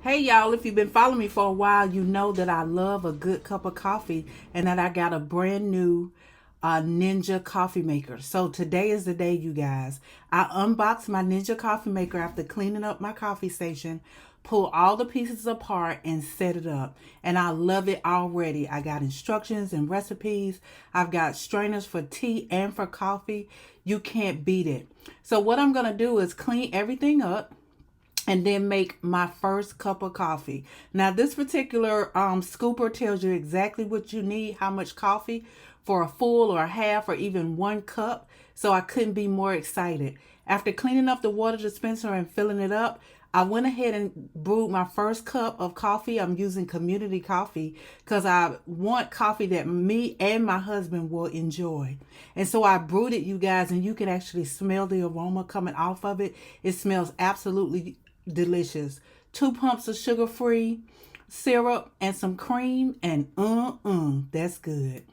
Hey y'all, if you've been following me for a while, you know that I love a good cup of coffee and that I got a brand new Ninja coffee maker. So today is the day, you guys. I unboxed my Ninja coffee maker after cleaning up my coffee station, pull all the pieces apart and set it up. And I love it already. I got instructions and recipes. I've got strainers for tea and for coffee. You can't beat it. So what I'm going to do is clean everything up and then make my first cup of coffee. Now, this particular scooper tells you exactly what you need, how much coffee for a full or a half or even 1 cup. So I couldn't be more excited. After cleaning up the water dispenser and filling it up, I went ahead and brewed my first cup of coffee. I'm using community coffee because I want coffee that me and my husband will enjoy. And so I brewed it, you guys, and you can actually smell the aroma coming off of it. It smells absolutely delicious. 2 pumps of sugar-free syrup and some cream, and that's good.